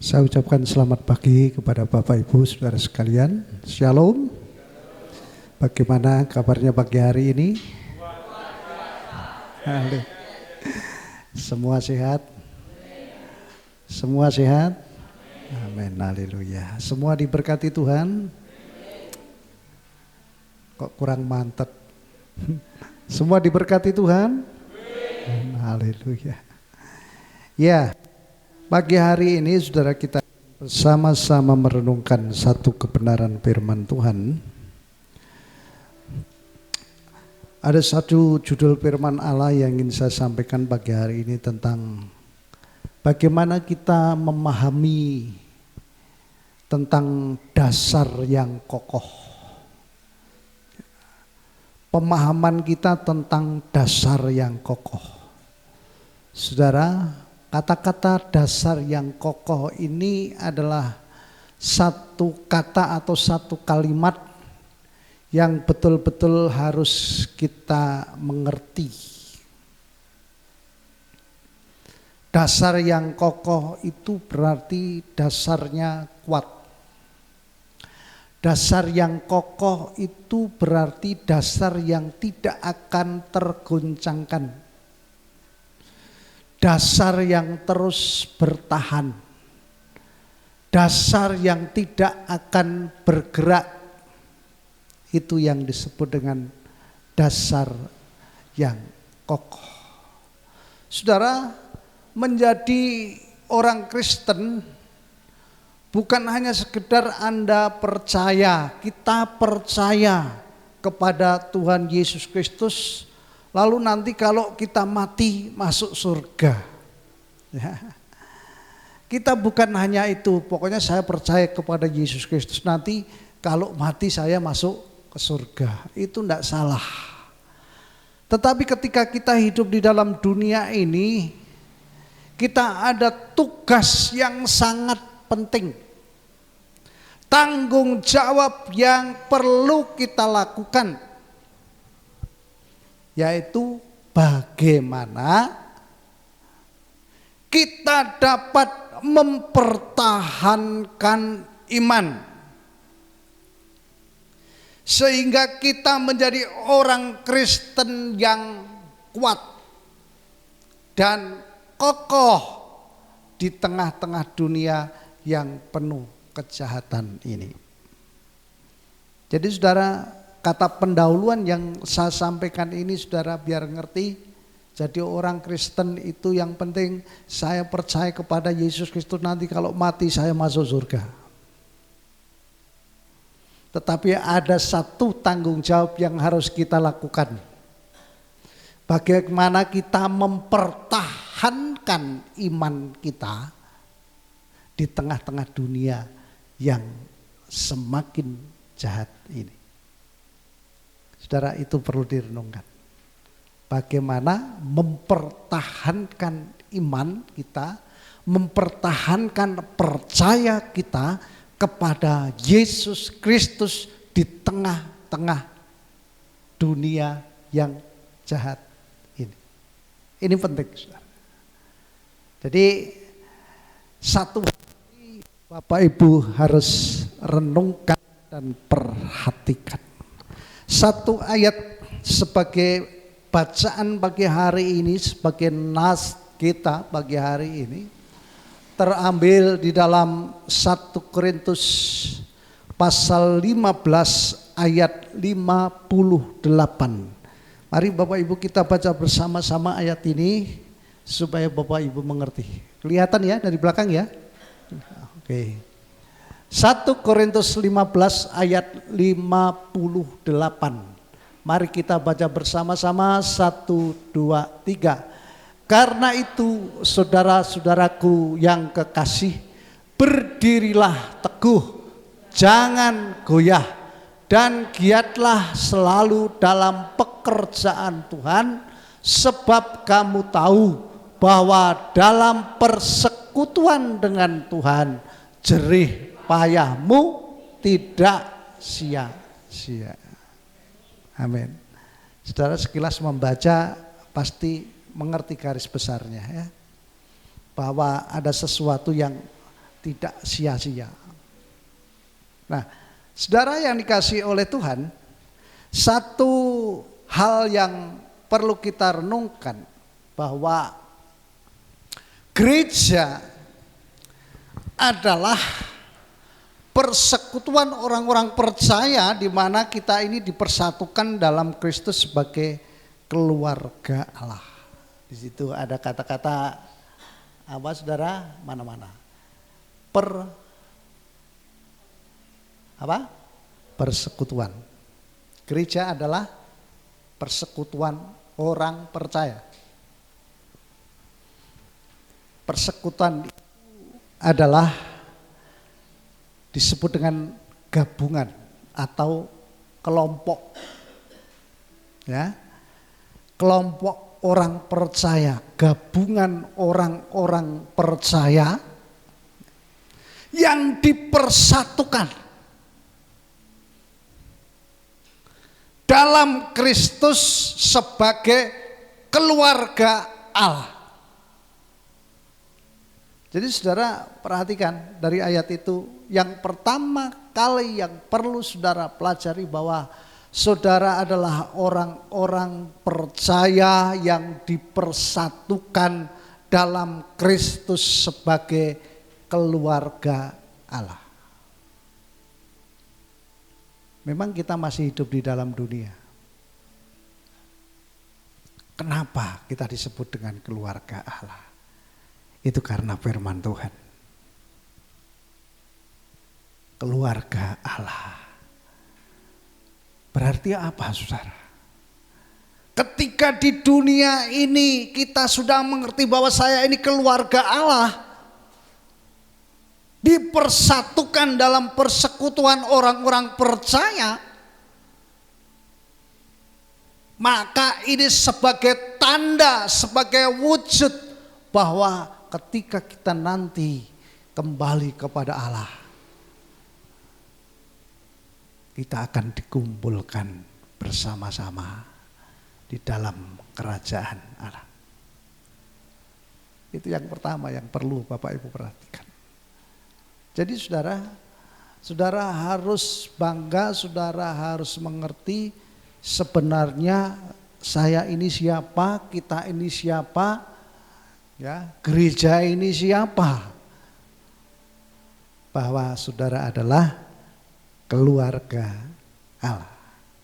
Saya ucapkan selamat pagi kepada Bapak Ibu Saudara sekalian. Shalom. Bagaimana kabarnya pagi hari ini? Semua sehat? Semua sehat? Amin, haleluya. Semua diberkati Tuhan? Kok kurang mantap? Semua diberkati Tuhan? Haleluya. Ya, pagi hari ini saudara kita bersama-sama merenungkan satu kebenaran firman Tuhan. Ada satu judul firman Allah yang ingin saya sampaikan pagi hari ini tentang bagaimana kita memahami tentang dasar yang kokoh. Pemahaman kita tentang dasar yang kokoh. Saudara, kata-kata dasar yang kokoh ini adalah satu kata atau satu kalimat yang betul-betul harus kita mengerti. Dasar yang kokoh itu berarti dasarnya kuat. Dasar yang kokoh itu berarti dasar yang tidak akan tergoncangkan. Dasar yang terus bertahan. Dasar yang tidak akan bergerak. Itu yang disebut dengan dasar yang kokoh. Saudara, menjadi orang Kristen bukan hanya sekedar Anda percaya, kita percaya kepada Tuhan Yesus Kristus, lalu nanti kalau kita mati masuk surga. Ya. Kita bukan hanya itu, pokoknya saya percaya kepada Yesus Kristus, nanti kalau mati saya masuk ke surga. Itu tidak salah. Tetapi ketika kita hidup di dalam dunia ini, kita ada tugas yang sangat penting. Tanggung jawab yang perlu kita lakukan, yaitu bagaimana kita dapat mempertahankan iman sehingga kita menjadi orang Kristen yang kuat dan kokoh di tengah-tengah dunia yang penuh kejahatan ini. Jadi saudara, kata pendahuluan yang saya sampaikan ini saudara biar ngerti. Jadi orang Kristen itu yang penting saya percaya kepada Yesus Kristus, nanti kalau mati saya masuk surga. Tetapi ada satu tanggung jawab yang harus kita lakukan. Bagaimana kita mempertahankan iman kita di tengah-tengah dunia yang semakin jahat ini. Saudara, itu perlu direnungkan. Bagaimana mempertahankan iman kita, mempertahankan percaya kita kepada Yesus Kristus di tengah-tengah dunia yang jahat ini. Ini penting, saudara. Jadi satu Bapak Ibu harus renungkan dan perhatikan. Satu ayat sebagai bacaan pagi hari ini, sebagai nas kita pagi hari ini, terambil di dalam 1 Korintus pasal 15 ayat 58. Mari Bapak Ibu kita baca bersama-sama ayat ini supaya Bapak Ibu mengerti. Kelihatan ya dari belakang ya? Oke. 1 Korintus 15 ayat 58. Mari kita baca bersama-sama 1, 2, 3. Karena itu saudara-saudaraku yang kekasih, berdirilah teguh, jangan goyah, dan giatlah selalu dalam pekerjaan Tuhan, sebab kamu tahu bahwa dalam persekutuan dengan Tuhan jerih payahmu tidak sia-sia. Amin. Saudara sekilas membaca pasti mengerti garis besarnya ya. Bahwa ada sesuatu yang tidak sia-sia. Nah, saudara yang dikasihi oleh Tuhan, satu hal yang perlu kita renungkan bahwa gereja adalah persekutuan orang-orang percaya di mana kita ini dipersatukan dalam Kristus sebagai keluarga Allah. Di situ ada kata-kata apa saudara? Mana-mana? Persekutuan. Gereja adalah persekutuan orang percaya. Persekutuan adalah disebut dengan gabungan atau kelompok. Ya. Kelompok orang percaya, gabungan orang-orang percaya yang dipersatukan dalam Kristus sebagai keluarga Allah. Jadi saudara perhatikan dari ayat itu, yang pertama kali yang perlu saudara pelajari bahwa saudara adalah orang-orang percaya yang dipersatukan dalam Kristus sebagai keluarga Allah. Memang kita masih hidup di dalam dunia. Kenapa kita disebut dengan keluarga Allah? Itu karena firman Tuhan. Keluarga Allah. Berarti apa saudara? Ketika di dunia ini kita sudah mengerti bahwa saya ini keluarga Allah, dipersatukan dalam persekutuan orang-orang percaya, maka ini sebagai tanda, sebagai wujud bahwa ketika kita nanti kembali kepada Allah, kita akan dikumpulkan bersama-sama di dalam kerajaan Allah. Itu yang pertama yang perlu Bapak Ibu perhatikan. Jadi saudara harus bangga, saudara harus mengerti sebenarnya saya ini siapa, kita ini siapa, ya, gereja ini siapa. Bahwa saudara adalah keluarga Allah.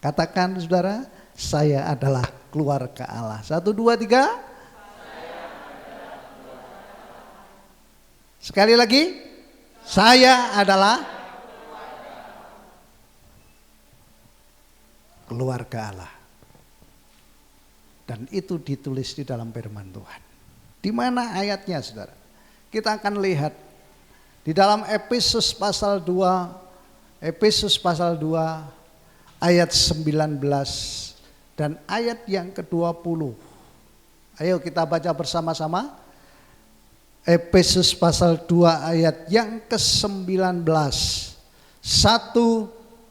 Katakan saudara, saya adalah keluarga Allah. 1, 2, 3. Sekali lagi. Saya adalah keluarga Allah. Dan itu ditulis di dalam firman Tuhan. Di mana ayatnya saudara? Kita akan lihat di dalam Efesus pasal 2 ayat 19 dan ayat yang ke-20. Ayo kita baca bersama-sama. Efesus pasal 2 ayat yang ke-19. 1,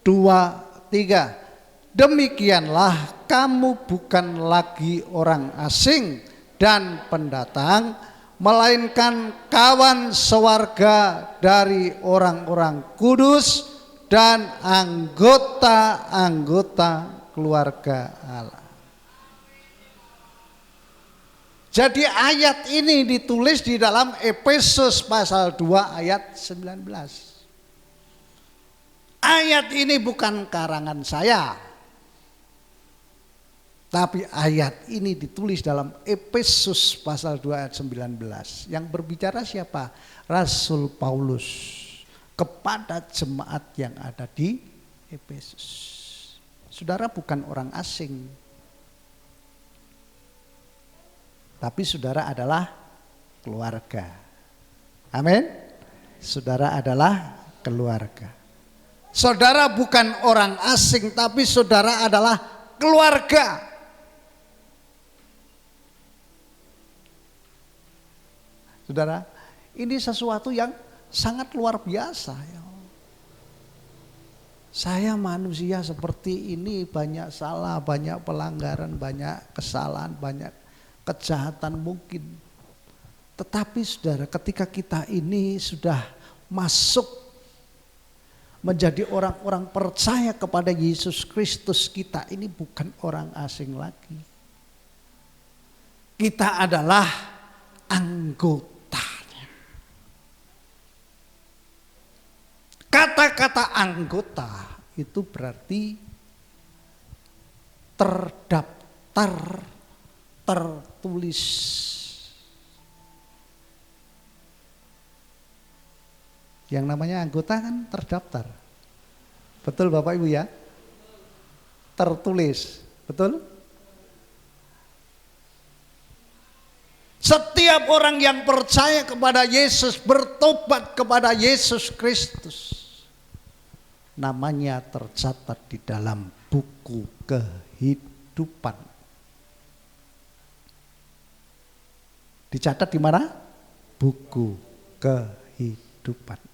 2, 3. Demikianlah kamu bukan lagi orang asing dan pendatang, melainkan kawan sewarga dari orang-orang kudus dan anggota-anggota keluarga Allah. Jadi ayat ini ditulis di dalam Efesus pasal 2 ayat 19. Ayat ini bukan karangan saya. Tapi ayat ini ditulis dalam Efesus pasal 2 ayat 19. Yang berbicara siapa? Rasul Paulus kepada jemaat yang ada di Efesus. Saudara bukan orang asing. Tapi saudara adalah keluarga. Amin. Saudara adalah keluarga. Saudara bukan orang asing, tapi saudara adalah keluarga. Saudara, ini sesuatu yang sangat luar biasa. Saya manusia seperti ini, banyak salah, banyak pelanggaran, banyak kesalahan, banyak kejahatan mungkin. Tetapi saudara, ketika kita ini sudah masuk menjadi orang-orang percaya kepada Yesus Kristus, kita ini bukan orang asing lagi. Kita adalah anggotanya. Kata-kata anggota itu berarti terdaftar, tertulis. Yang namanya anggota kan terdaftar. Betul Bapak Ibu ya? Tertulis. Betul? Setiap orang yang percaya kepada Yesus, bertobat kepada Yesus Kristus, namanya tercatat di dalam buku kehidupan. Dicatat di mana? Buku kehidupan.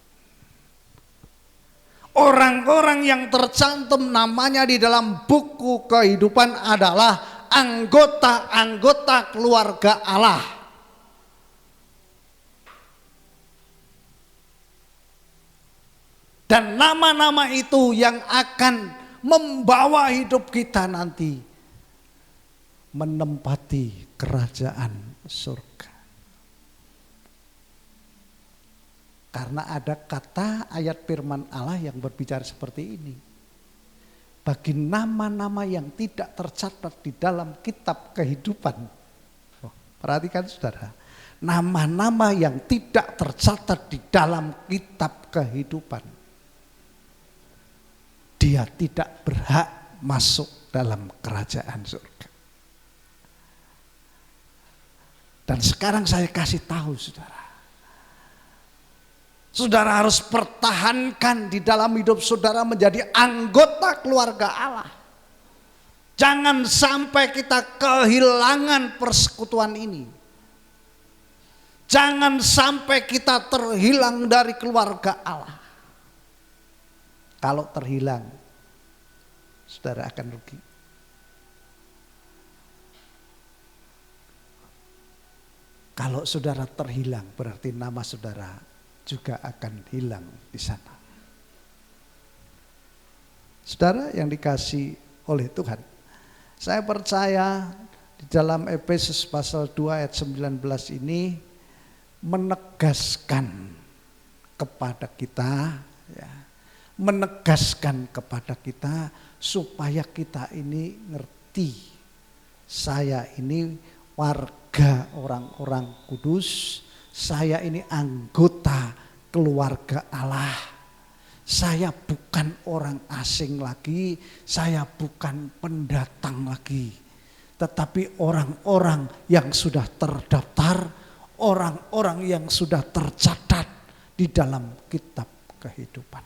Orang-orang yang tercantum namanya di dalam buku kehidupan adalah anggota-anggota keluarga Allah. Dan nama-nama itu yang akan membawa hidup kita nanti menempati kerajaan surga. Karena ada kata ayat firman Allah yang berbicara seperti ini. Bagi nama-nama yang tidak tercatat di dalam kitab kehidupan. Oh, perhatikan saudara. Nama-nama yang tidak tercatat di dalam kitab kehidupan, dia tidak berhak masuk dalam kerajaan surga. Dan sekarang saya kasih tahu saudara. Saudara harus pertahankan di dalam hidup saudara menjadi anggota keluarga Allah. Jangan sampai kita kehilangan persekutuan ini. Jangan sampai kita terhilang dari keluarga Allah. Kalau terhilang, saudara akan rugi. Kalau saudara terhilang, berarti nama saudara juga akan hilang di sana. Saudara yang dikasih oleh Tuhan, saya percaya di dalam Efesus pasal 2 ayat 19 ini menegaskan kepada kita, ya, menegaskan kepada kita supaya kita ini ngerti, saya ini warga orang-orang kudus, saya ini anggota keluarga Allah. Saya bukan orang asing lagi, saya bukan pendatang lagi. Tetapi orang-orang yang sudah terdaftar, orang-orang yang sudah tercatat di dalam kitab kehidupan.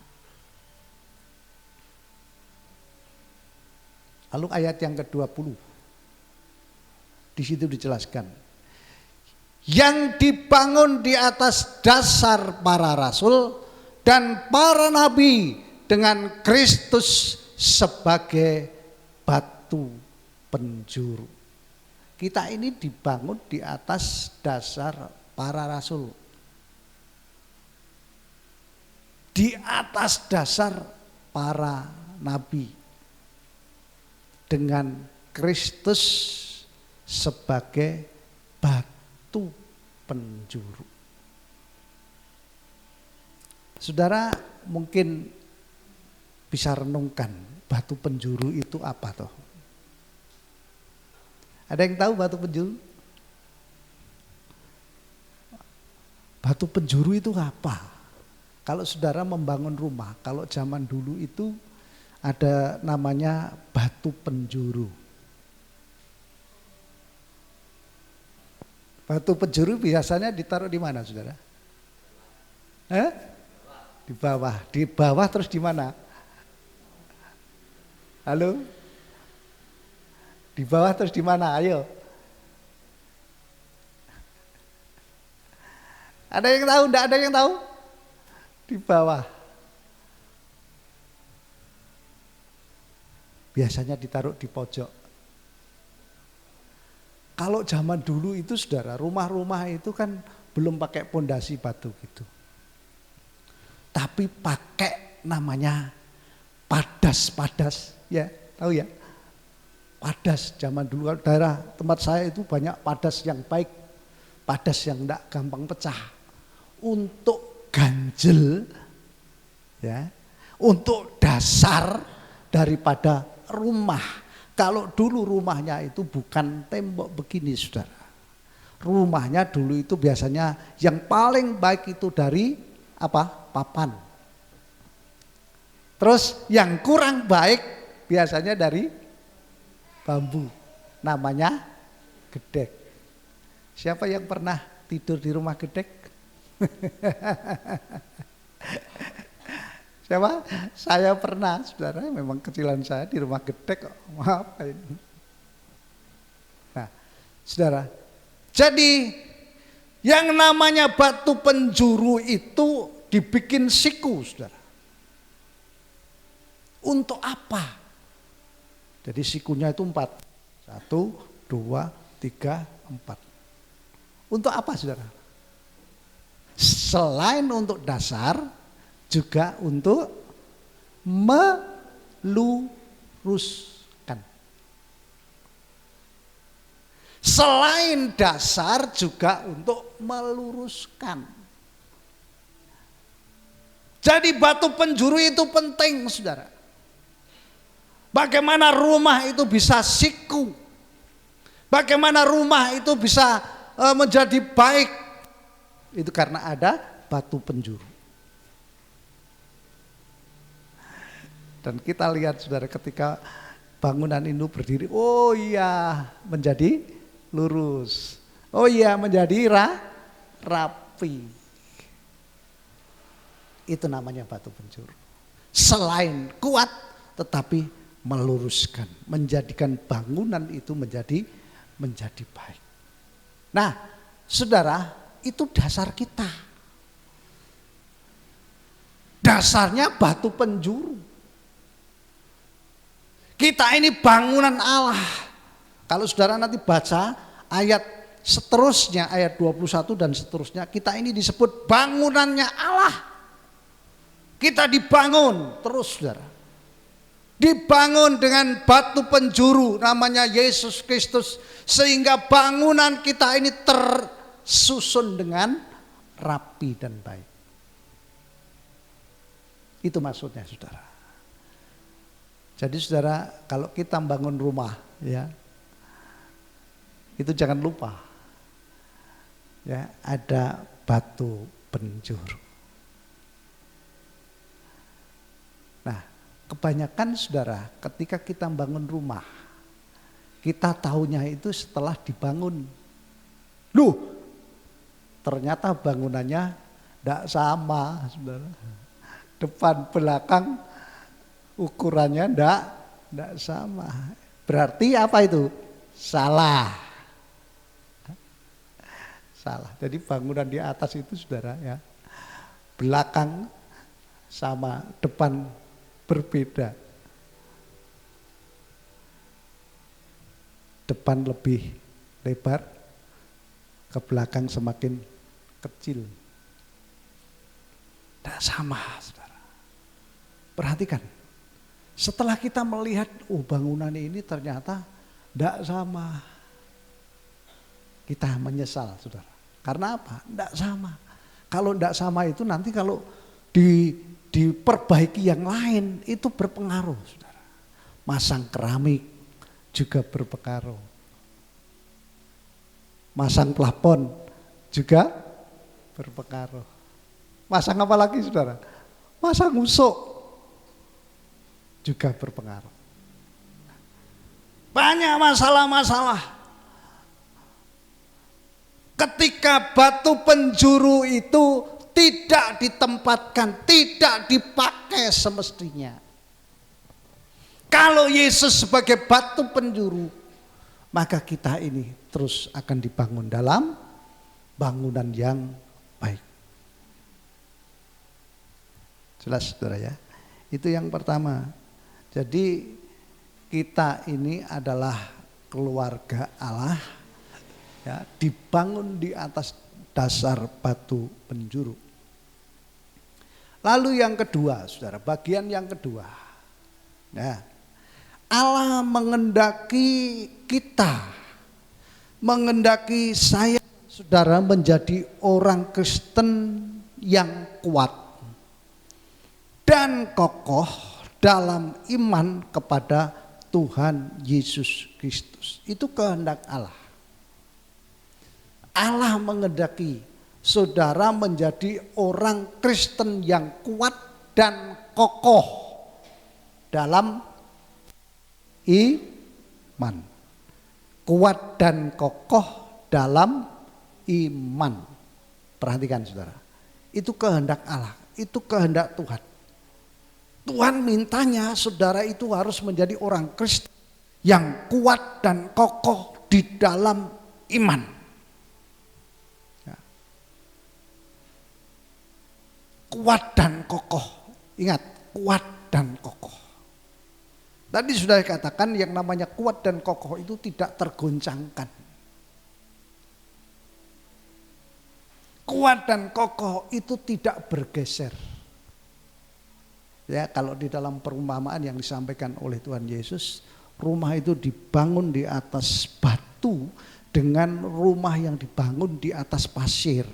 Lalu ayat yang ke-20. Di situ dijelaskan. Yang dibangun di atas dasar para rasul dan para nabi dengan Kristus sebagai batu penjuru. Kita ini dibangun di atas dasar para rasul. Di atas dasar para nabi dengan Kristus sebagai batu penjuru. Saudara mungkin bisa renungkan batu penjuru itu apa toh? Ada yang tahu batu penjuru? Batu penjuru itu apa? Kalau saudara membangun rumah, kalau zaman dulu itu ada namanya batu penjuru. Batu penjuru biasanya ditaruh di mana, saudara? Di bawah. Di bawah terus di mana? Halo? Di bawah terus di mana? Ayo. Ada yang tahu? Enggak ada yang tahu? Di bawah. Biasanya ditaruh di pojok. Kalau zaman dulu itu saudara, rumah-rumah itu kan belum pakai pondasi batu gitu. tapi pakai namanya padas, ya tahu ya. Padas zaman dulu daerah tempat saya itu banyak padas yang baik, padas yang enggak gampang pecah. Untuk ganjel, ya, untuk dasar daripada rumah. Kalau dulu rumahnya itu bukan tembok begini, saudara. Rumahnya dulu itu biasanya yang paling baik itu dari apa? Papan. Terus yang kurang baik biasanya dari bambu. Namanya gedek. Siapa yang pernah tidur di rumah gedek? Siapa? Saya pernah, saudara. Memang kecilan saya di rumah gedek kok. Ngapain? Nah, saudara. Jadi yang namanya batu penjuru itu dibikin siku, saudara. Untuk apa? Jadi sikunya itu 4. 1, 2, 3, 4. Untuk apa, saudara? Selain untuk dasar, juga untuk meluruskan. Selain dasar juga untuk meluruskan. Jadi batu penjuru itu penting, saudara. Bagaimana rumah itu bisa siku, bagaimana rumah itu bisa menjadi baik, itu karena ada batu penjuru. Dan kita lihat, saudara, ketika bangunan itu berdiri, oh iya menjadi lurus, oh iya menjadi rapi. Itu namanya batu penjuru. Selain kuat tetapi meluruskan, menjadikan bangunan itu menjadi baik. Nah, saudara, itu dasar kita. Dasarnya batu penjuru. Kita ini bangunan Allah. Kalau saudara nanti baca ayat seterusnya, ayat 21 dan seterusnya, kita ini disebut bangunannya Allah. Kita dibangun terus, saudara. Dibangun dengan batu penjuru namanya Yesus Kristus, sehingga bangunan kita ini tersusun dengan rapi dan baik. Itu maksudnya, saudara. Jadi, saudara, kalau kita bangun rumah, ya, itu jangan lupa, ya, ada batu penjuru. Nah, kebanyakan, saudara, ketika kita bangun rumah, kita tahunya itu setelah dibangun. Loh, ternyata bangunannya tidak sama, saudara. Depan belakang ukurannya tidak sama. Berarti apa itu? Salah. Salah. Jadi bangunan di atas itu, saudara, ya, belakang sama, depan berbeda. Depan lebih lebar, ke belakang semakin kecil. Tidak sama, saudara. Perhatikan. Setelah kita melihat, bangunan ini ternyata tidak sama, kita menyesal, saudara. Karena apa? Tidak sama. Kalau tidak sama itu nanti kalau diperbaiki yang lain itu berpengaruh, saudara. Masang keramik juga berpengaruh. Masang plafon juga berpengaruh. Masang apa lagi, saudara? Masang usuk juga berpengaruh. Banyak masalah-masalah. Ketika batu penjuru itu tidak ditempatkan, tidak dipakai semestinya. Kalau Yesus sebagai batu penjuru, maka kita ini terus akan dibangun dalam bangunan yang baik. Jelas, saudara, ya. Itu yang pertama. Jadi kita ini adalah keluarga Allah, ya, dibangun di atas dasar batu penjuru. Lalu yang kedua, saudara, bagian yang kedua. Nah, Allah mengendaki kita, mengendaki saya, saudara, menjadi orang Kristen yang kuat dan kokoh dalam iman kepada Tuhan Yesus Kristus. Itu kehendak Allah. Allah mengendaki saudara menjadi orang Kristen yang kuat dan kokoh dalam iman. Kuat dan kokoh dalam iman. Perhatikan saudara. Itu kehendak Allah, itu kehendak Tuhan. Tuhan mintanya saudara itu harus menjadi orang Kristen yang kuat dan kokoh di dalam iman. Kuat dan kokoh. Ingat, kuat dan kokoh. Tadi sudah dikatakan yang namanya kuat dan kokoh itu tidak tergoncangkan. Kuat dan kokoh itu tidak bergeser. Ya, kalau di dalam perumpamaan yang disampaikan oleh Tuhan Yesus, rumah itu dibangun di atas batu dengan rumah yang dibangun di atas pasir.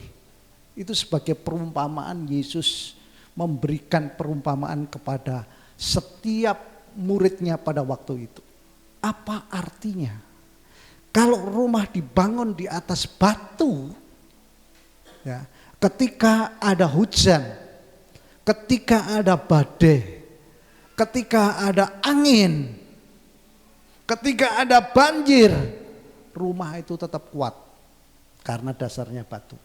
Itu sebagai perumpamaan Yesus memberikan perumpamaan kepada setiap muridnya pada waktu itu. Apa artinya? Kalau rumah dibangun di atas batu, ya, ketika ada hujan, ketika ada badai, ketika ada angin, ketika ada banjir, rumah itu tetap kuat karena dasarnya batu.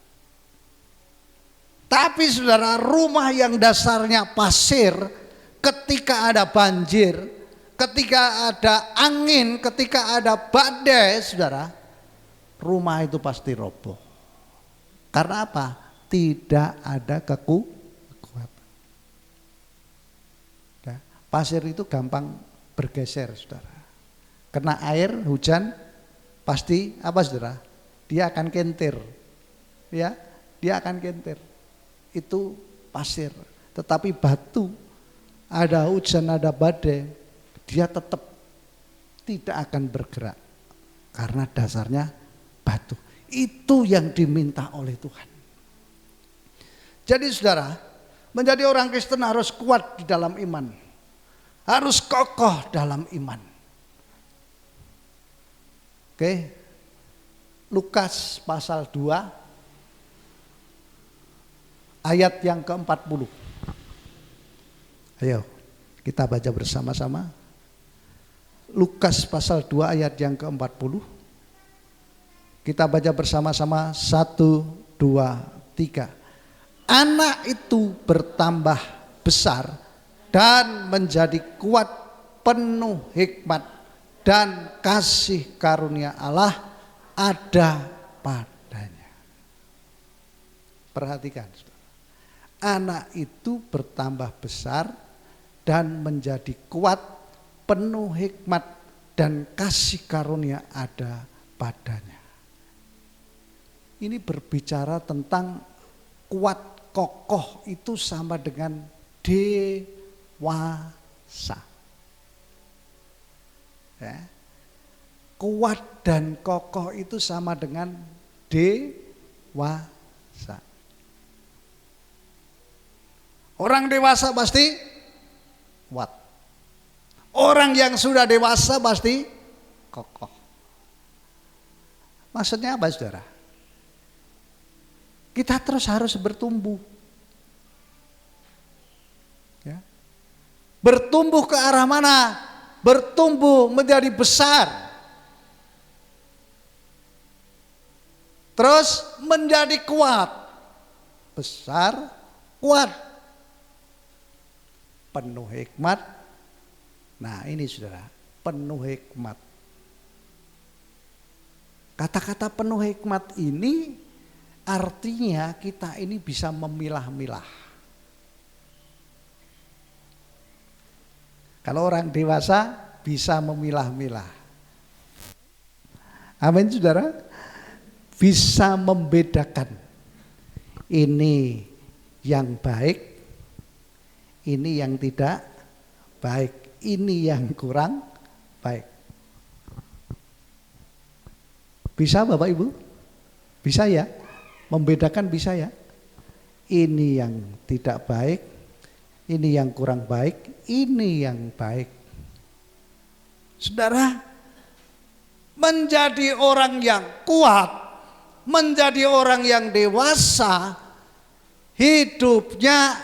Tapi saudara, rumah yang dasarnya pasir, ketika ada banjir, ketika ada angin, ketika ada badai, saudara, rumah itu pasti roboh. Karena apa? Tidak ada kekuatan. Ya, pasir itu gampang bergeser, saudara. Kena air, hujan, pasti apa saudara? Dia akan kentir. Ya, dia akan kentir. Itu pasir. Tetapi batu, ada hujan, ada badai, dia tetap tidak akan bergerak. Karena dasarnya batu. Itu yang diminta oleh Tuhan. Jadi saudara, menjadi orang Kristen harus kuat di dalam iman. Harus kokoh dalam iman. Oke. Lukas pasal 2 ayat yang ke-40. Ayo kita baca bersama-sama. Lukas pasal 2 ayat yang ke-40. Kita baca bersama-sama 1, 2, 3. Anak itu bertambah besar dan menjadi kuat, penuh hikmat dan kasih karunia Allah ada padanya. Perhatikan, anak itu bertambah besar dan menjadi kuat, penuh hikmat dan kasih karunia ada padanya. Ini berbicara tentang kuat, kokoh itu sama dengan dewasa. Ya. Kuat dan kokoh itu sama dengan dewasa. Orang dewasa pasti kuat. Orang yang sudah dewasa pasti kokoh. Maksudnya apa saudara? Kita terus harus bertumbuh. Ya. Bertumbuh ke arah mana? Bertumbuh menjadi besar. Terus menjadi kuat. Besar, kuat. Penuh hikmat. Nah ini saudara, penuh hikmat. Kata-kata penuh hikmat ini artinya kita ini bisa memilah-milah. Kalau orang dewasa bisa memilah-milah. Amin saudara. Bisa membedakan ini yang baik, ini yang tidak baik, ini yang kurang baik. Bisa Bapak Ibu? Bisa ya? Membedakan bisa ya? Ini yang tidak baik, ini yang kurang baik, ini yang baik. Saudara, menjadi orang yang kuat, menjadi orang yang dewasa, hidupnya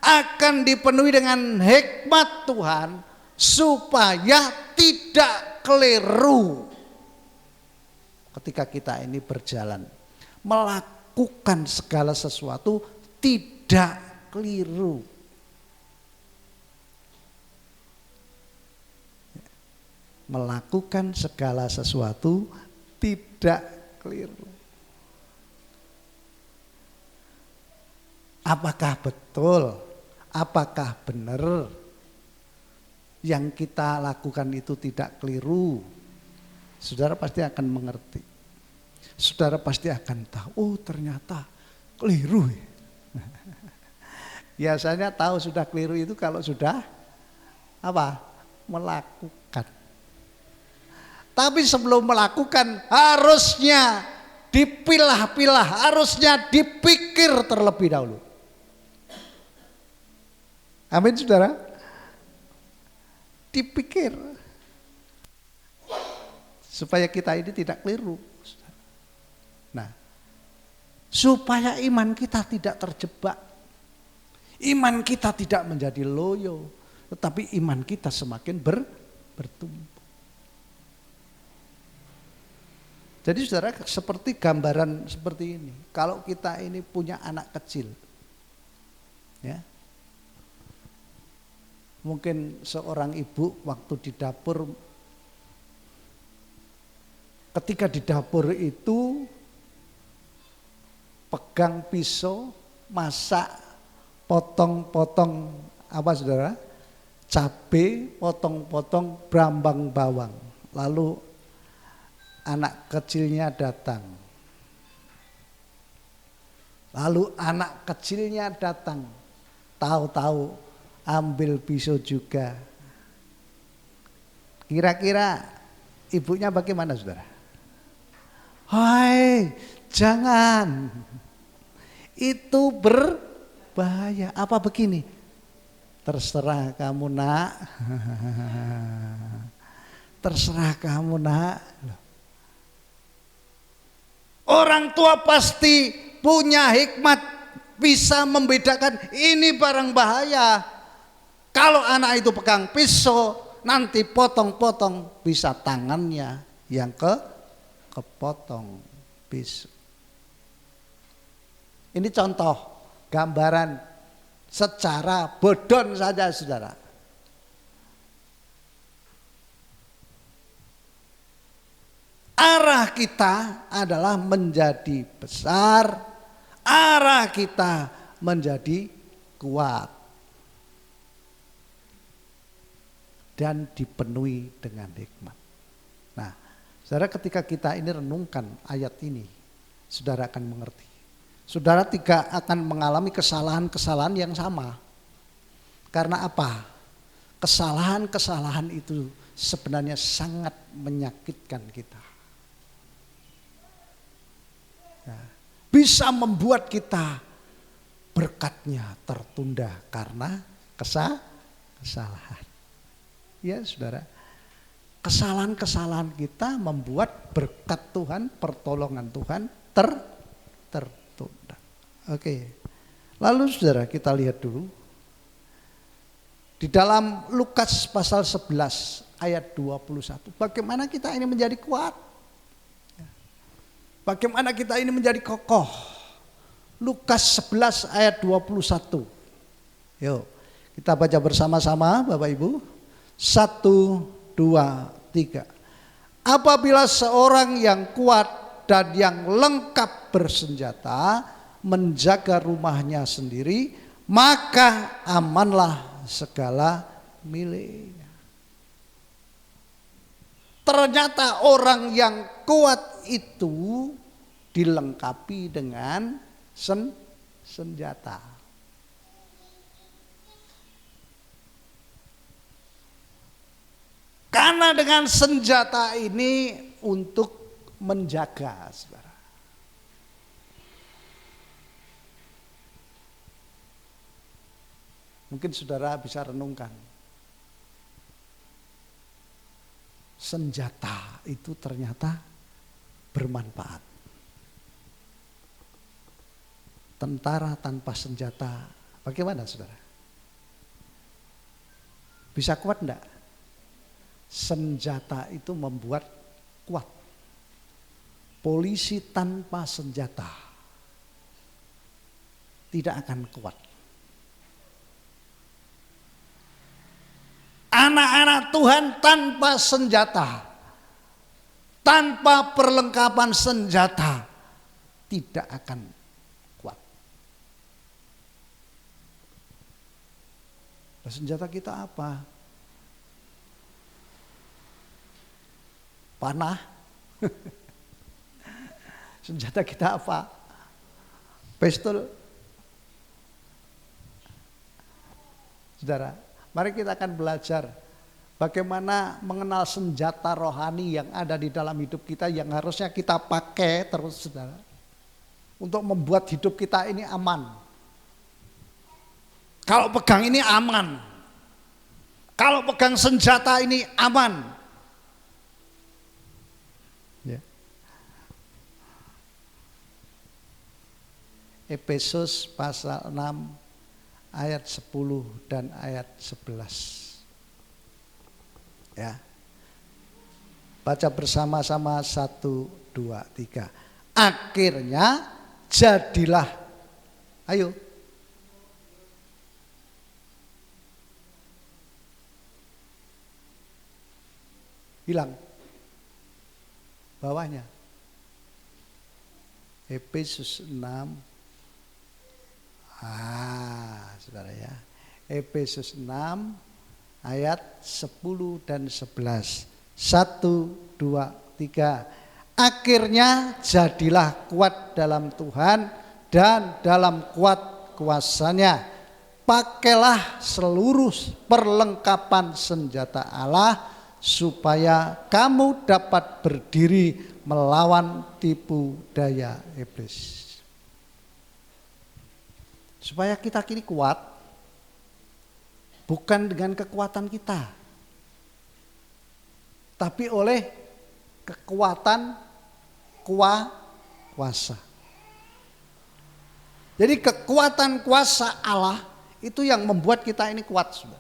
akan dipenuhi dengan hikmat Tuhan supaya tidak keliru ketika kita ini berjalan, melakukan segala sesuatu tidak keliru. Melakukan segala sesuatu tidak keliru. Apakah betul? Apakah benar yang kita lakukan itu tidak keliru? Saudara pasti akan mengerti. Saudara pasti akan tahu, oh ternyata keliru. Biasanya tahu sudah keliru itu kalau sudah apa? Melakukan. Tapi sebelum melakukan harusnya dipilah-pilah, harusnya dipikir terlebih dahulu. Amin saudara. Dipikir. Supaya kita ini tidak keliru. Nah, supaya iman kita tidak terjebak. Iman kita tidak menjadi loyo. Tetapi iman kita semakin bertumbuh. Jadi saudara, seperti gambaran seperti ini. Kalau kita ini punya anak kecil. Ya. Mungkin seorang ibu waktu di dapur, ketika di dapur itu pegang pisau, masak, potong-potong apa saudara? Cabai, potong-potong brambang bawang. Lalu anak kecilnya datang. Lalu anak kecilnya datang. Tahu-tahu ambil pisau juga. Kira-kira ibunya bagaimana saudara? Hai, jangan. Itu berbahaya. Apa begini? Terserah kamu nak. Terserah kamu nak. Orang tua pasti punya hikmat, bisa membedakan ini barang bahaya. Kalau anak itu pegang pisau, nanti potong-potong, bisa tangannya yang kepotong pisau. Ini contoh gambaran secara bodon saja saudara. Arah kita adalah menjadi besar, arah kita menjadi kuat dan dipenuhi dengan hikmat. Nah, saudara, ketika kita ini renungkan ayat ini, saudara akan mengerti. Saudara tidak akan mengalami kesalahan-kesalahan yang sama. Karena apa? Kesalahan-kesalahan itu sebenarnya sangat menyakitkan kita. Bisa membuat kita berkatnya tertunda karena kesalahan. Ya saudara, kesalahan-kesalahan kita membuat berkat Tuhan, pertolongan Tuhan tertunda. Oke, lalu saudara kita lihat dulu. Di dalam Lukas pasal 11 ayat 21, bagaimana kita ini menjadi kuat? Bagaimana kita ini menjadi kokoh? Lukas 11 ayat 21. Yuk, kita baca bersama-sama Bapak Ibu. 1, 2, 3. Apabila seorang yang kuat dan yang lengkap bersenjata menjaga rumahnya sendiri, maka amanlah segala miliknya. Ternyata orang yang kuat itu dilengkapi dengan senjata. Bagaimana dengan senjata ini untuk menjaga, saudara? Mungkin saudara bisa renungkan. Senjata itu ternyata bermanfaat. Tentara tanpa senjata, bagaimana saudara? Bisa kuat enggak? Senjata itu membuat kuat. Polisi tanpa senjata tidak akan kuat. Anak-anak Tuhan tanpa senjata, tanpa perlengkapan senjata, tidak akan kuat. Nah, senjata kita apa? Panah. Senjata kita apa? Pistol. Saudara, mari kita akan belajar bagaimana mengenal senjata rohani yang ada di dalam hidup kita yang harusnya kita pakai terus, saudara, untuk membuat hidup kita ini aman. Kalau pegang ini aman, kalau pegang senjata ini aman. Ya. Efesus pasal 6 ayat 10 dan ayat 11. Ya. Baca bersama-sama 1, 2, 3. Akhirnya jadilah. Ayo. Hilang. Bawahnya. Efesus 6. Saudara ya. Efesus 6 ayat 10 dan 11. 1, 2, 3. Akhirnya jadilah kuat dalam Tuhan dan dalam kuat kuasanya. Pakailah seluruh perlengkapan senjata Allah supaya kamu dapat berdiri melawan tipu daya iblis. Supaya kita kini kuat, bukan dengan kekuatan kita, tapi oleh kekuatan kuasa. Jadi kekuatan kuasa Allah itu yang membuat kita ini kuat, saudara.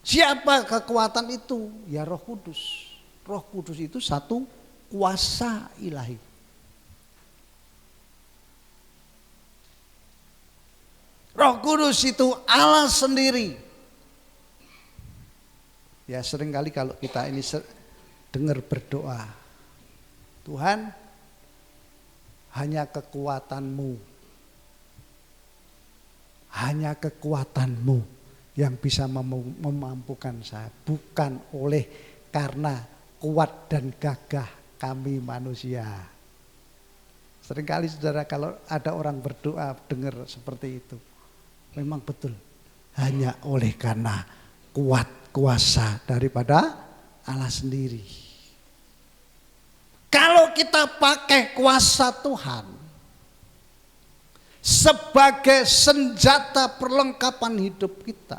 Siapa kekuatan itu? Ya Roh Kudus. Roh Kudus itu satu kuasa ilahi. Roh Kudus itu Allah sendiri. Ya seringkali kalau kita ini dengar berdoa, Tuhan, hanya kekuatan-Mu, hanya kekuatan-Mu yang bisa memampukan saya, bukan oleh karena kuat dan gagah kami manusia. Seringkali saudara kalau ada orang berdoa dengar seperti itu, memang betul, hanya oleh karena kuat kuasa daripada Allah sendiri. Kalau kita pakai kuasa Tuhan sebagai senjata perlengkapan hidup kita,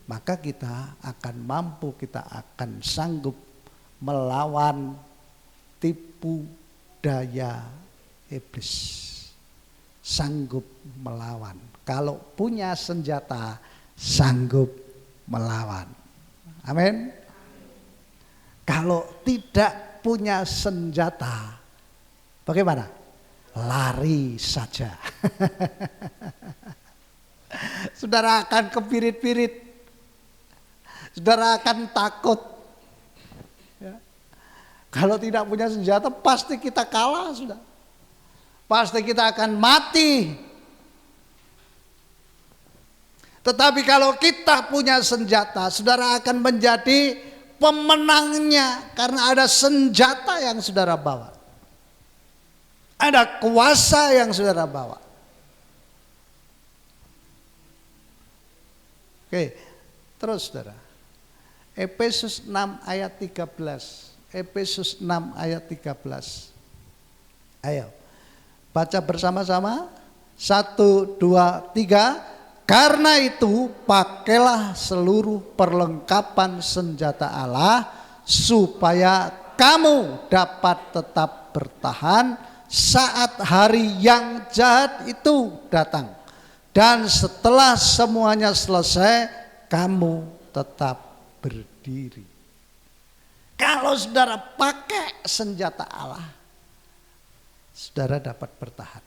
maka kita akan mampu, kita akan sanggup melawan tipu daya iblis. Sanggup melawan. Kalau punya senjata, sanggup melawan. Amin. Kalau tidak punya senjata, bagaimana? Lari saja. Saudara akan kepirit-pirit. Saudara akan takut. Ya. Kalau tidak punya senjata, pasti kita kalah, sudah. Pasti kita akan mati. Tetapi kalau kita punya senjata, saudara akan menjadi pemenangnya karena ada senjata yang saudara bawa. Ada kuasa yang saudara bawa. Oke. Terus saudara. Efesus 6 ayat 13. Efesus 6 ayat 13. Ayo. Baca bersama-sama. 1, 2, 3. Karena itu pakailah seluruh perlengkapan senjata Allah supaya kamu dapat tetap bertahan saat hari yang jahat itu datang. Dan setelah semuanya selesai, kamu tetap berdiri. Kalau saudara pakai senjata Allah, saudara dapat bertahan.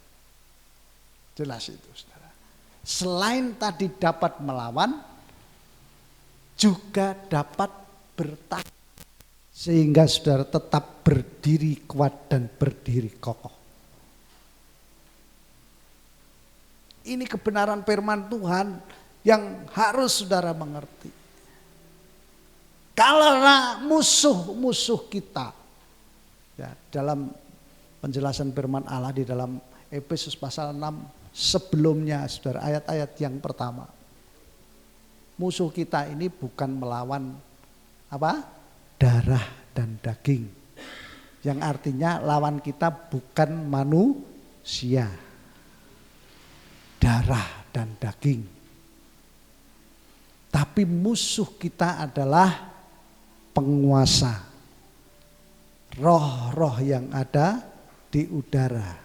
Jelas itu saudara. Selain tadi dapat melawan, juga dapat bertahan. Sehingga saudara tetap berdiri kuat dan berdiri kokoh. Ini kebenaran firman Tuhan yang harus saudara mengerti. Karena musuh-musuh kita, ya, dalam penjelasan firman Allah di dalam Efesus pasal 6 sebelumnya saudara, ayat-ayat yang pertama. Musuh kita ini bukan melawan apa? Darah dan daging. Yang artinya lawan kita bukan manusia. Darah dan daging. Tapi musuh kita adalah penguasa. Roh-roh yang ada di udara.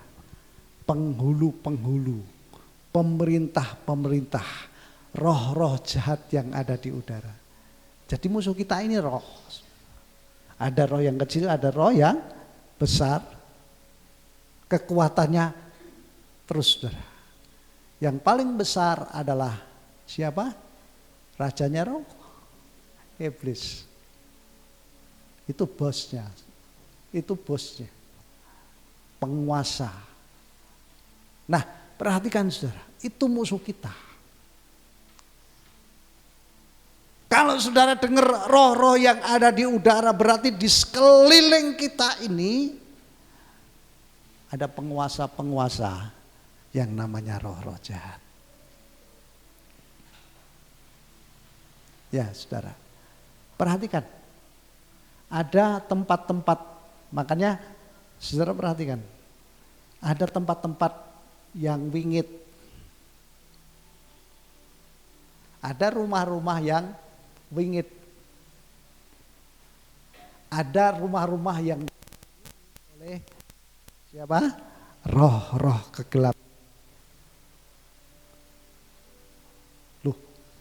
Penghulu-penghulu, pemerintah-pemerintah, roh-roh jahat yang ada di udara. Jadi musuh kita ini roh. Ada roh yang kecil, ada roh yang besar. Kekuatannya terus saudara. Yang paling besar adalah siapa? Rajanya roh, iblis. Itu bosnya, penguasa. Nah, perhatikan saudara, itu musuh kita. Kalau saudara dengar roh-roh yang ada di udara, berarti di sekeliling kita ini ada penguasa-penguasa yang namanya roh-roh jahat. Ya saudara, perhatikan. Ada tempat-tempat, makanya saudara perhatikan. Ada tempat-tempat yang wingit. Ada rumah-rumah yang wingit. Ada rumah-rumah yang oleh siapa? Roh-roh kegelapan. Loh,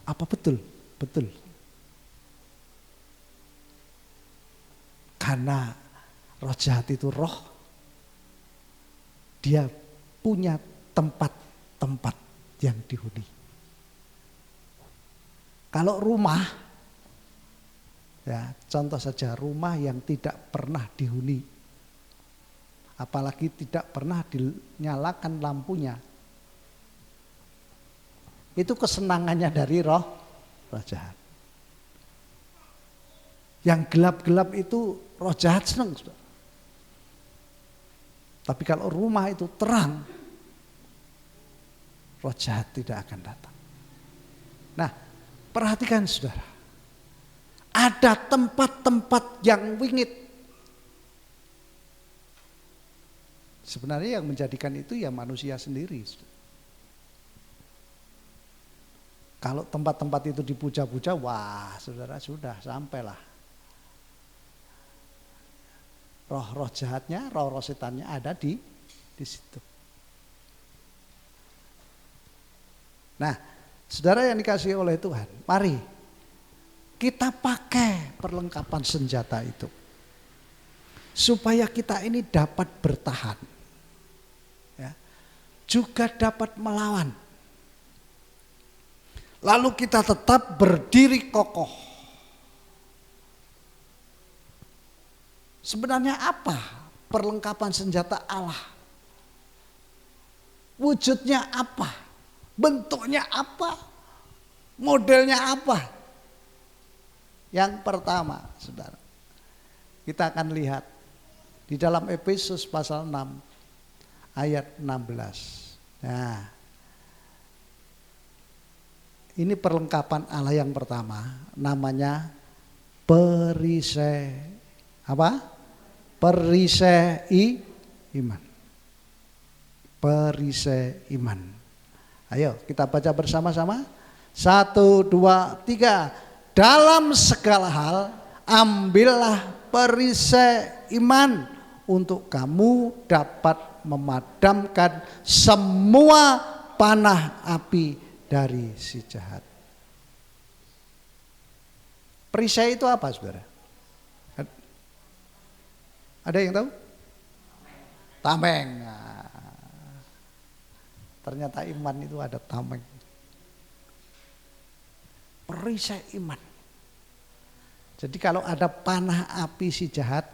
apa betul? Betul. Karena roh jahat itu roh, dia punya tempat-tempat yang dihuni. Kalau rumah, ya contoh saja rumah yang tidak pernah dihuni, apalagi tidak pernah dinyalakan lampunya, itu kesenangannya dari roh jahat. Yang gelap-gelap itu roh jahat senang. Tapi kalau rumah itu terang, roh jahat tidak akan datang. Nah, perhatikan saudara. Ada tempat-tempat yang wingit. Sebenarnya yang menjadikan itu ya manusia sendiri. Kalau tempat-tempat itu dipuja-puja, wah saudara sudah sampailah. Roh-roh jahatnya, roh-roh setannya ada di situ. Nah, saudara yang dikasihi oleh Tuhan, mari kita pakai perlengkapan senjata itu. Supaya kita ini dapat bertahan. Ya, juga dapat melawan. Lalu kita tetap berdiri kokoh. Sebenarnya apa perlengkapan senjata Allah? Wujudnya apa? Bentuknya apa? Modelnya apa? Yang pertama, saudara, kita akan lihat di dalam Efesus pasal 6 ayat 16. Nah, Ini perlengkapan Allah yang pertama, namanya perisai apa? Perisai iman. Perisai iman. Ayo kita baca bersama-sama. 1, 2, 3. Dalam segala hal ambillah perisai iman untuk kamu dapat memadamkan semua panah api dari si jahat. Perisai itu apa, saudara? Ada yang tahu? Tameng. Nah, ternyata iman itu ada tameng. Perisai iman. Jadi kalau ada panah api si jahat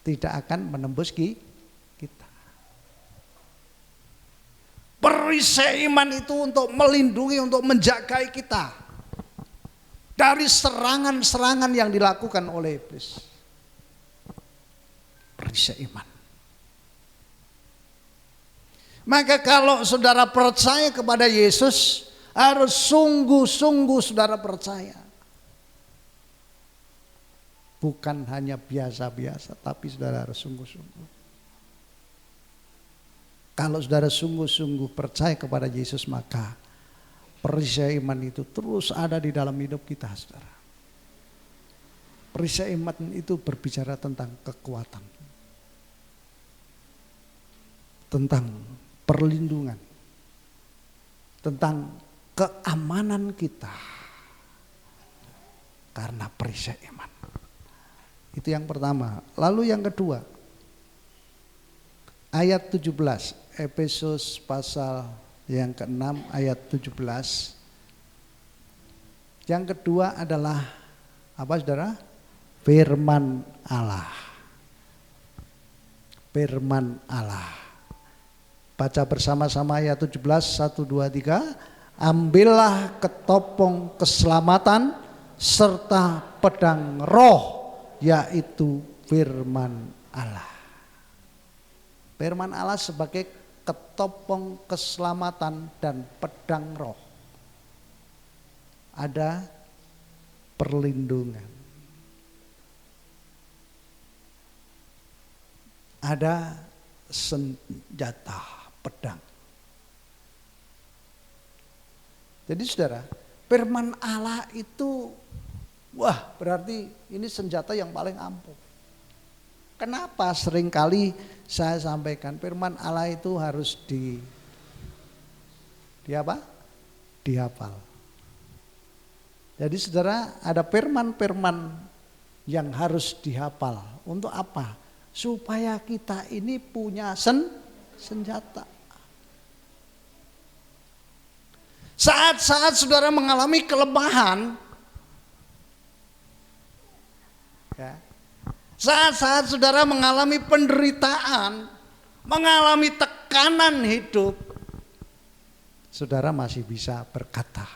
tidak akan menembus kita. Perisai iman itu untuk melindungi, untuk menjaga kita dari serangan-serangan yang dilakukan oleh iblis. Perisai iman. Maka kalau saudara percaya kepada Yesus, harus sungguh-sungguh saudara percaya. Bukan hanya biasa-biasa, tapi saudara harus sungguh-sungguh. Kalau saudara sungguh-sungguh percaya kepada Yesus, maka perisai iman itu terus ada di dalam hidup kita, saudara. Perisai iman itu berbicara tentang kekuatan, tentang perlindungan, tentang keamanan kita karena perisai iman. Itu yang pertama. Lalu yang kedua, ayat 17, Efesus pasal yang ke-6 ayat 17. Yang kedua adalah apa, saudara? Firman Allah. Firman Allah. Baca bersama-sama ayat 17, 1, 2, 3. Ambillah ketopong keselamatan serta pedang roh, yaitu firman Allah. Firman Allah sebagai ketopong keselamatan dan pedang roh. Ada perlindungan. Ada senjata pedang. Jadi saudara, firman Allah itu wah, berarti ini senjata yang paling ampuh. Kenapa seringkali saya sampaikan firman Allah itu harus dihafal. Jadi saudara, ada firman-firman yang harus dihafal. Untuk apa? Supaya kita ini punya senjata. Saat-saat saudara mengalami kelemahan, ya, saat-saat saudara mengalami penderitaan, mengalami tekanan hidup, saudara masih bisa berkata,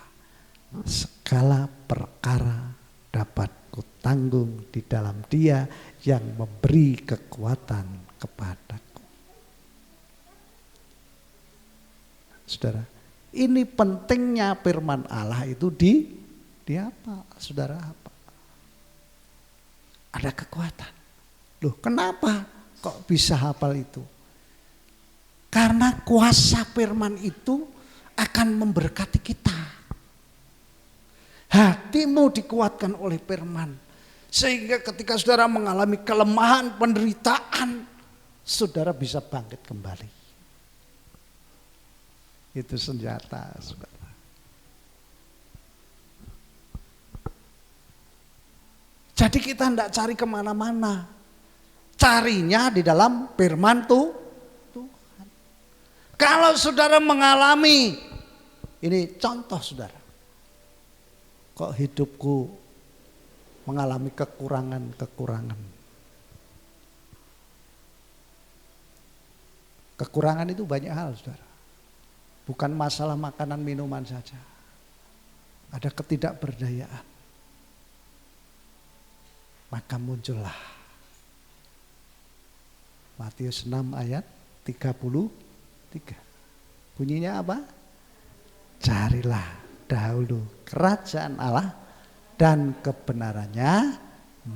segala perkara dapat kutanggung di dalam Dia yang memberi kekuatan kepadaku. Saudara, ini pentingnya firman Allah itu di apa? Saudara, apa? Ada kekuatan. Loh, kenapa kok bisa hafal itu? Karena kuasa firman itu akan memberkati kita. Hatimu dikuatkan oleh firman. Sehingga ketika saudara mengalami kelemahan, penderitaan, saudara bisa bangkit kembali. Itu senjata, saudara. Jadi kita tidak cari kemana-mana. Carinya di dalam firman Tuhan. Kalau saudara mengalami, ini contoh saudara. Kok hidupku mengalami kekurangan-kekurangan. Kekurangan itu banyak hal, saudara. Bukan masalah makanan minuman saja. Ada ketidakberdayaan. Maka muncullah Matius 6 ayat 33. Bunyinya apa? Carilah dahulu kerajaan Allah dan kebenarannya,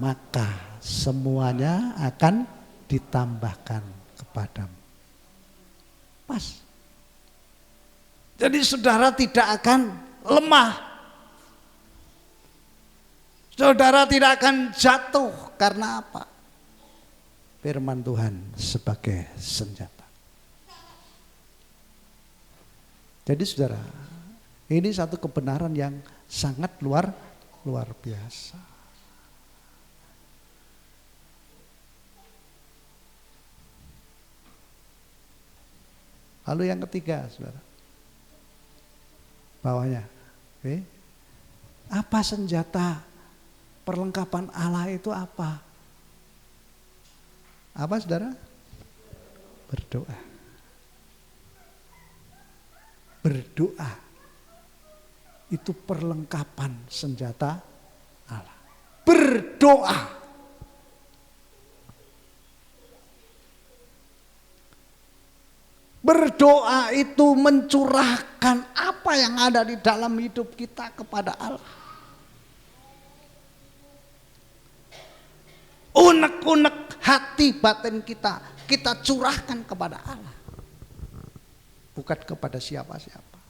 maka semuanya akan ditambahkan kepadamu. Pas. Jadi saudara tidak akan lemah. Saudara tidak akan jatuh. Karena apa? Firman Tuhan sebagai senjata. Jadi saudara, ini satu kebenaran yang sangat luar biasa. Lalu yang ketiga, saudara, bawahnya, oke. Apa senjata perlengkapan Allah itu apa? Apa saudara? Berdoa. Berdoa itu perlengkapan senjata Allah. Berdoa. Berdoa itu mencurahkan apa yang ada di dalam hidup kita kepada Allah. Unek-unek hati batin kita curahkan kepada Allah. Bukan kepada siapa-siapa.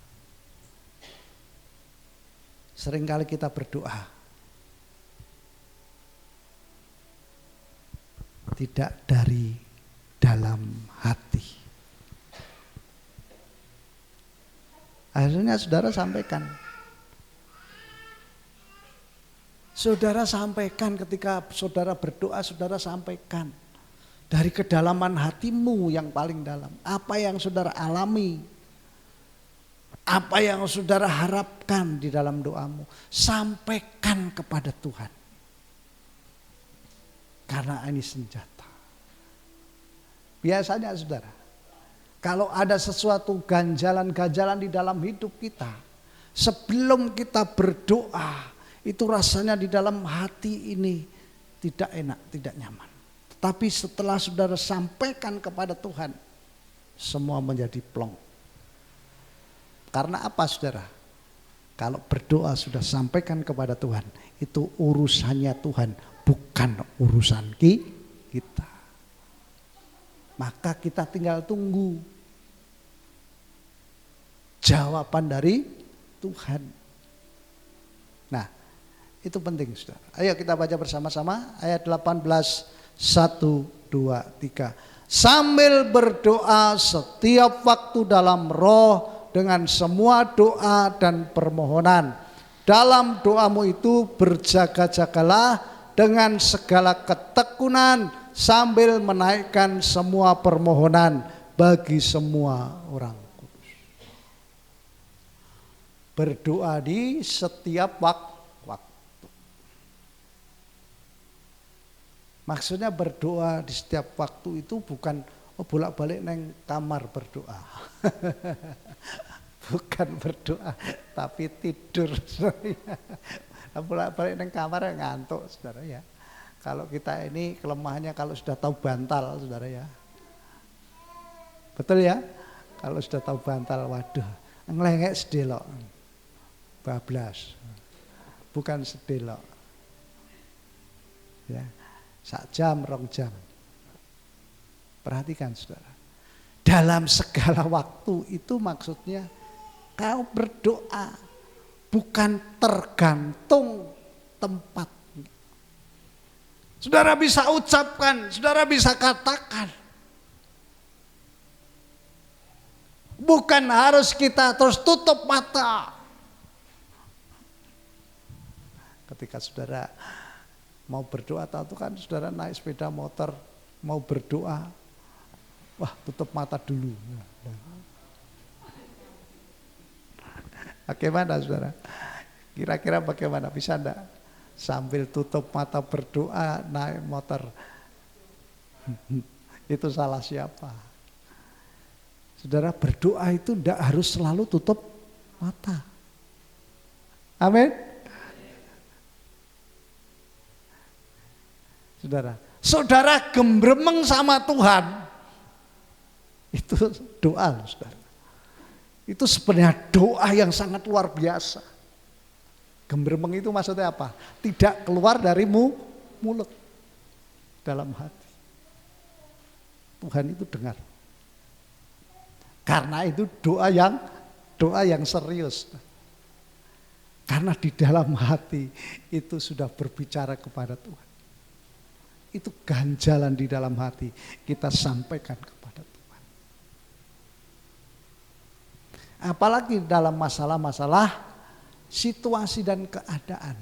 Seringkali kita berdoa tidak dari dalam hati. Akhirnya saudara sampaikan. Saudara sampaikan ketika saudara berdoa, saudara sampaikan. Dari kedalaman hatimu yang paling dalam. Apa yang saudara alami. Apa yang saudara harapkan di dalam doamu. Sampaikan kepada Tuhan. Karena ini senjata. Biasanya saudara, kalau ada sesuatu ganjalan-ganjalan di dalam hidup kita, sebelum kita berdoa, itu rasanya di dalam hati ini tidak enak, tidak nyaman. Tapi setelah saudara sampaikan kepada Tuhan, semua menjadi plong. Karena apa saudara? Kalau berdoa sudah sampaikan kepada Tuhan, itu urusannya Tuhan, bukan urusan kita. Maka kita tinggal tunggu jawaban dari Tuhan. Nah, itu penting saudara. Ayo kita baca bersama-sama ayat 18, 1, 2, 3. Sambil berdoa setiap waktu dalam roh dengan semua doa dan permohonan. Dalam doamu itu berjaga-jagalah dengan segala ketekunan sambil menaikkan semua permohonan bagi semua orang. Berdoa di setiap waktu. Maksudnya berdoa di setiap waktu itu bukan bolak-balik neng kamar berdoa. Bukan berdoa, tapi tidur. Bolak-balik neng kamar ngantuk, saudara ya. Kalau kita ini kelemahannya kalau sudah tahu bantal, saudara ya. Betul ya? Kalau sudah tahu bantal, waduh, ngelengek sedelok. Bablas, bukan sedelok. Ya, 1 jam, 2 jam. Perhatikan saudara. Dalam segala waktu itu maksudnya kau berdoa bukan tergantung tempat. Saudara bisa ucapkan, saudara bisa katakan. Bukan harus kita terus tutup mata. Ketika saudara mau berdoa, tahu kan saudara naik sepeda motor mau berdoa, wah tutup mata dulu. Bagaimana saudara? Kira-kira bagaimana, bisa enggak? Sambil tutup mata berdoa naik motor. Itu salah siapa? Saudara, berdoa itu enggak harus selalu tutup mata. Amin. Saudara gembremeng sama Tuhan, itu doa saudara. Itu sebenarnya doa yang sangat luar biasa. Gembremeng itu maksudnya apa? Tidak keluar dari mulut, dalam hati. Tuhan itu dengar. Karena itu doa yang serius. Karena di dalam hati itu sudah berbicara kepada Tuhan. Itu ganjalan di dalam hati kita sampaikan kepada Tuhan. Apalagi dalam masalah-masalah situasi dan keadaan.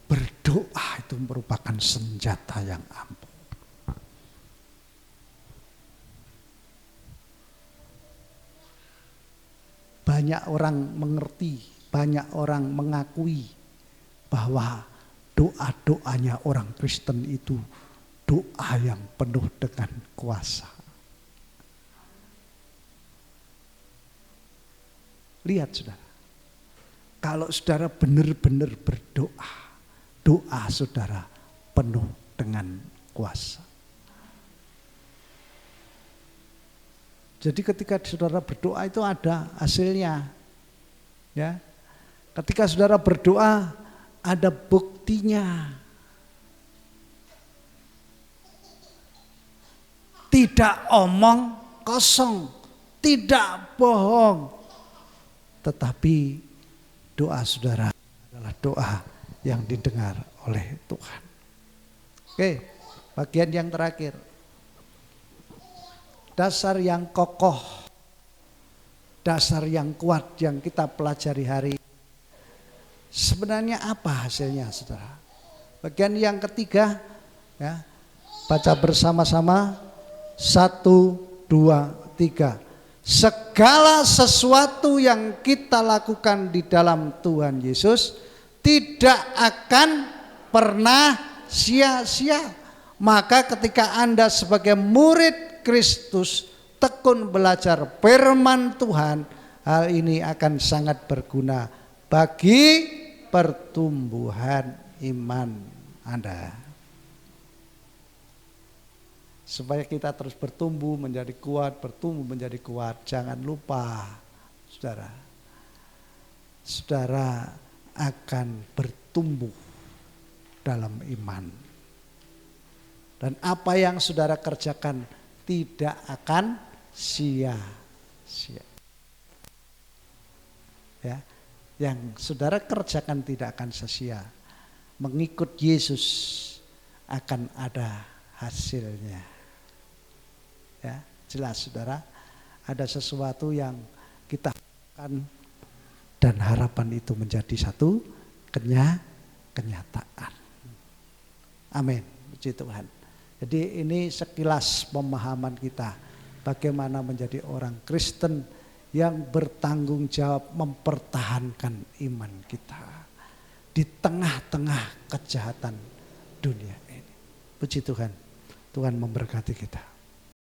Berdoa itu merupakan senjata yang ampuh. Banyak orang mengerti, banyak orang mengakui bahwa doa-doanya orang Kristen itu doa yang penuh dengan kuasa. Lihat saudara, kalau saudara benar-benar berdoa, doa saudara penuh dengan kuasa. Jadi ketika saudara berdoa itu ada hasilnya. Ya. Ketika saudara berdoa ada buktinya. Tidak omong kosong, tidak bohong. Tetapi doa saudara adalah doa yang didengar oleh Tuhan. Oke, bagian yang terakhir. Dasar yang kokoh, dasar yang kuat yang kita pelajari hari ini. Sebenarnya apa hasilnya saudara? Bagian yang ketiga, ya, baca bersama-sama. 1, 2, 3. Segala sesuatu yang kita lakukan di dalam Tuhan Yesus tidak akan pernah sia-sia. Maka ketika Anda sebagai murid Kristus tekun belajar firman Tuhan, hal ini akan sangat berguna bagi pertumbuhan iman Anda. Supaya kita terus bertumbuh menjadi kuat, jangan lupa saudara akan bertumbuh dalam iman. Dan apa yang saudara kerjakan tidak akan sia-sia. Ya, yang saudara kerjakan tidak akan sia-sia. Mengikut Yesus akan ada hasilnya. Ya, jelas saudara, ada sesuatu yang kita lakukan dan harapan itu menjadi satu kenyataan. Amin, puji Tuhan. Jadi ini sekilas pemahaman kita bagaimana menjadi orang Kristen yang bertanggung jawab mempertahankan iman kita di tengah-tengah kejahatan dunia ini. Puji Tuhan, Tuhan memberkati kita.